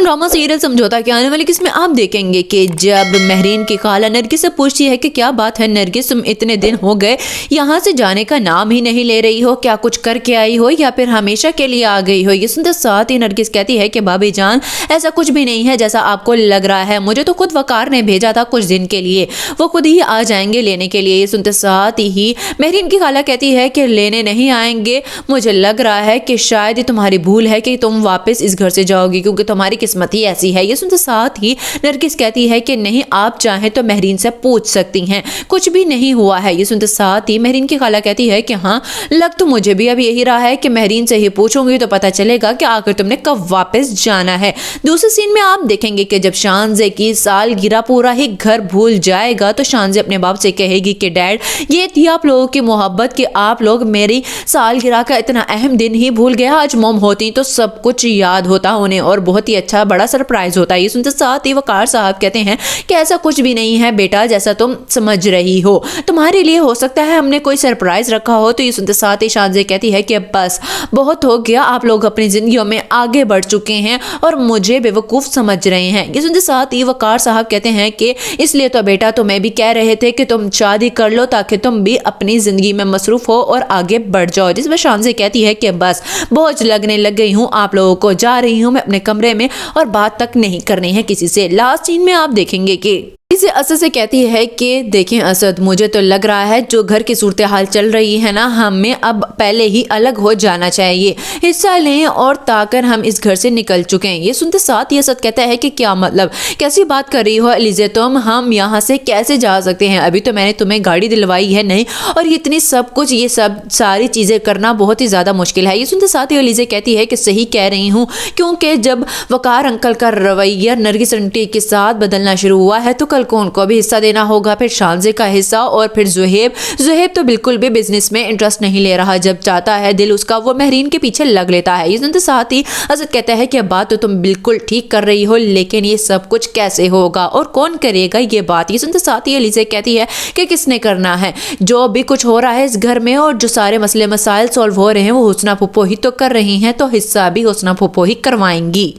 Drama serial समझौता के आने वाले किस्में आप देखेंगे कि जब महरीन की खाला नरगिस से पूछती है कि क्या बात है नरगिस, तुम इतने दिन हो गए यहाँ से जाने का नाम ही नहीं ले रही हो, क्या कुछ करके आई हो या फिर हमेशा के लिए आ गई हो। ये सुनते साथ ही नरगिस कहती है कि भाभी जान ऐसा कुछ भी नहीं है जैसा आपको लग रहा है, मुझे तो खुद वकार ने भेजा था कुछ दिन के लिए, वो खुद ही आ जाएंगे लेने के लिए। ये सुनते साथ ही महरीन की खाला कहती है कि लेने नहीं आएंगे, मुझे लग रहा है कि शायद ये तुम्हारी भूल है कि तुम वापस इस घर से जाओगी क्योंकि तुम्हारी किस्मत ही ऐसी है। ये सुनते साथ ही नरगिस कहती है कि नहीं, आप चाहें तो महरीन से पूछ सकती हैं, कुछ भी नहीं हुआ है। ये सुनते साथ ही महरीन की खाला कहती है कि हाँ, लग तो मुझे भी अब यही रहा है कि महरीन से ही पूछूंगी तो पता चलेगा कि आखिर तुमने कब वापस जाना है। दूसरे सीन में आप देखेंगे कि जब शानजे की सालगिरह पूरा ही घर भूल जाएगा तो शानजे अपने बाप से कहेगी कि डैड, ये थी आप लोगों की मोहब्बत कि आप लोग मेरी सालगिरह का इतना अहम दिन ही भूल गया, आज मॉम होती तो सब कुछ याद होता उन्हें और बहुत ही अच्छा बड़ा सरप्राइज होता है। ये सुनते साथ ही वकार साहब कहते हैं कि ऐसा कुछ भी नहीं है बेटा जैसा तुम समझ रही हो, तुम्हारे लिए हो सकता है हमने कोई सरप्राइज रखा हो। तो ये सुनते साथ ही शानजे कहती है कि बस बहुत हो गया, आप लोग अपनी जिंदगियों में आगे बढ़ चुके हैं और मुझे बेवकूफ समझ रहे हैं। ये सुनते साथ ही वकार साहब कहते हैं कि इसलिए तो बेटा तुम्हें भी कह रहे थे कि तुम शादी कर लो ताकि तुम भी अपनी जिंदगी में मसरूफ हो और आगे बढ़ जाओ। जिस पर शानजे कहती है कि बस बोझ लगने लग गई हूँ आप लोगों को, जा रही हूँ मैं अपने कमरे में और बात तक नहीं करनी है किसी से। लास्ट सीन में आप देखेंगे कि इसे असद से कहती है कि देखें असद, मुझे तो लग रहा है जो घर की सूरत हाल चल रही है ना, हमें अब पहले ही अलग हो जाना चाहिए, हिस्सा लें और ताकर हम इस घर से निकल चुके हैं। ये सुनते साथ ही असद कहता है कि क्या मतलब, कैसी बात कर रही हो अलीज़ा तुम, हम यहाँ से कैसे जा सकते हैं, अभी तो मैंने तुम्हें गाड़ी दिलवाई है नहीं, और इतनी सब कुछ ये सब सारी चीज़ें करना बहुत ही ज़्यादा मुश्किल है। ये सुनते साथ ही अलीज़ा कहती है कि सही कह रही हूँ, क्योंकि जब वकार अंकल का रवैया नरगिस आंटी के साथ बदलना शुरू हुआ है तो कौन को भी हिस्सा देना होगा, फिर शानजे का हिस्सा और फिर जुहेब तो बिल्कुल भी बिजनेस में इंटरेस्ट नहीं ले रहा, जब चाहता है दिल उसका वो महरीन के पीछे लग लेता है। ये सुनते साथ ही असद कहता है कि अब बात तो तुम बिल्कुल ठीक कर रही हो, लेकिन ये सब कुछ कैसे होगा और कौन करेगा ये बात। ये सुनते साथ ही अलीज़ा कहती है कि किसने करना है, जो भी कुछ हो रहा है इस घर में और जो सारे मसले मसाइल सॉल्व हो रहे हैं वो हुस्ना फूफो ही तो कर रही हैं, तो हिस्सा भी हुस्ना फूफो ही करवाएंगी।